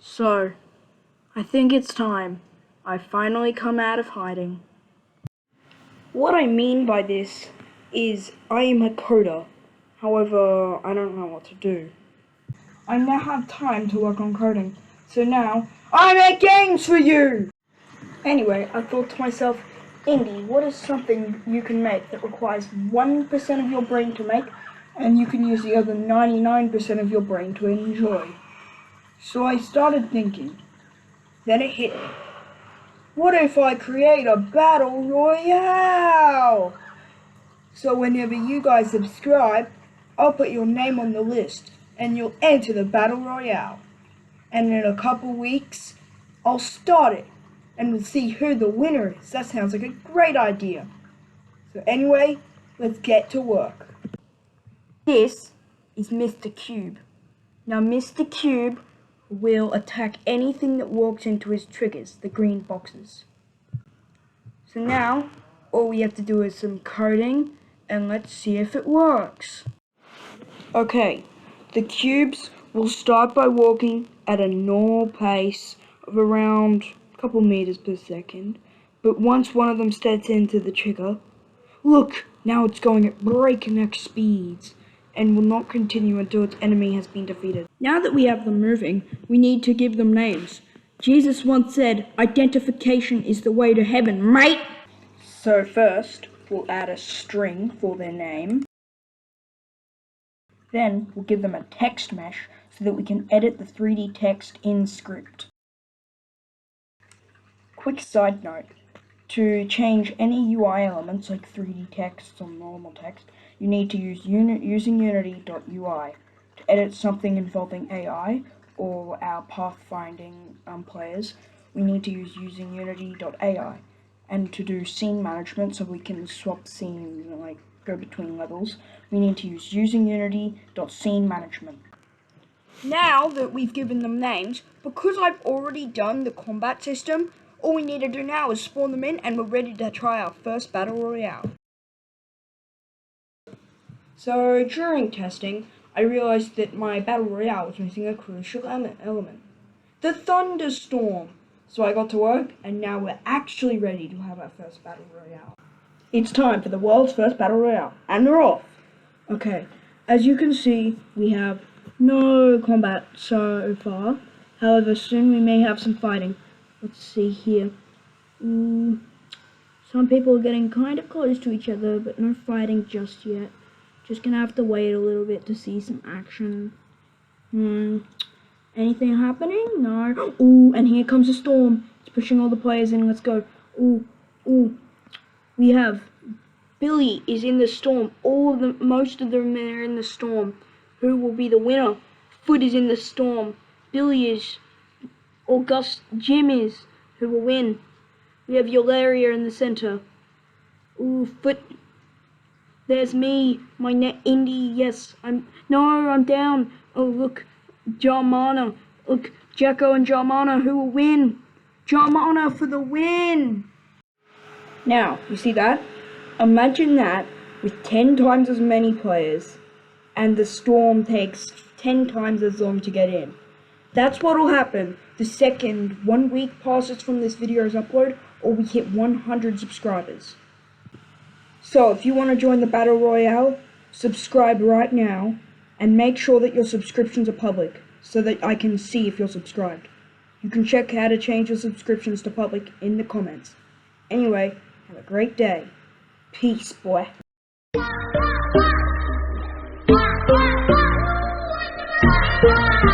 So, I think it's time. I've finally come out of hiding. What I mean by this is I am a coder. However, I don't know what to do. I now have time to work on coding. So now, I make games for you! Anyway, I thought to myself, Indy, what is something you can make that requires 1% of your brain to make, and you can use the other 99% of your brain to enjoy? So I started thinking. Then it hit me. What if I create a battle royale? So whenever you guys subscribe, I'll put your name on the list, and you'll enter the battle royale. And in a couple weeks, I'll start it, and we'll see who the winner is. That sounds like a great idea. So anyway, let's get to work. This is Mr. Cube. Now Mr. Cube will attack anything that walks into his triggers, the green boxes. So now, all we have to do is some coding, and let's see if it works. Okay, the cubes will start by walking at a normal pace of around a couple meters per second, but once one of them steps into the trigger, look, now it's going at breakneck speeds, and will not continue until its enemy has been defeated. Now that we have them moving, we need to give them names. Jesus once said, identification is the way to heaven, mate! So first, we'll add a string for their name. Then, we'll give them a text mesh so that we can edit the 3D text in script. Quick side note, to change any UI elements like 3D text or normal text, you need to use using Unity.ui. To edit something involving AI or our pathfinding players, we need to use using Unity.ai. And to do scene management, so we can swap scenes and like go between levels, we need to use using Unity.scene management. Now that we've given them names, because I've already done the combat system, all we need to do now is spawn them in and we're ready to try our first battle royale. So during testing, I realized that my battle royale was missing a crucial element. The thunderstorm! So I got to work, and now we're actually ready to have our first battle royale. It's time for the world's first battle royale, and we're off! Okay, as you can see, we have no combat so far. However, soon we may have some fighting. Let's see here. Some people are getting kind of close to each other, but no fighting just yet. Just gonna have to wait a little bit to see some action. Anything happening? No. Ooh, and here comes a storm. It's pushing all the players in. Let's go. Ooh. We have Billy is in the storm. Most of them are in the storm. Who will be the winner? Foot is in the storm. Billy is. Jim is. Who will win? We have Eulalia in the center. Ooh, Foot. There's me, Indy. Yes, I'm down. Oh, look, Jarmana. Look, Jacko and Jarmana, who will win? Jarmana for the win! Now, you see that? Imagine that with 10 times as many players, and the storm takes 10 times as long to get in. That's what'll happen the second 1 week passes from this video's upload, or we hit 100 subscribers. So, if you want to join the Battle Royale, subscribe right now, and make sure that your subscriptions are public, so that I can see if you're subscribed. You can check how to change your subscriptions to public in the comments. Anyway, have a great day. Peace, boy. Yeah.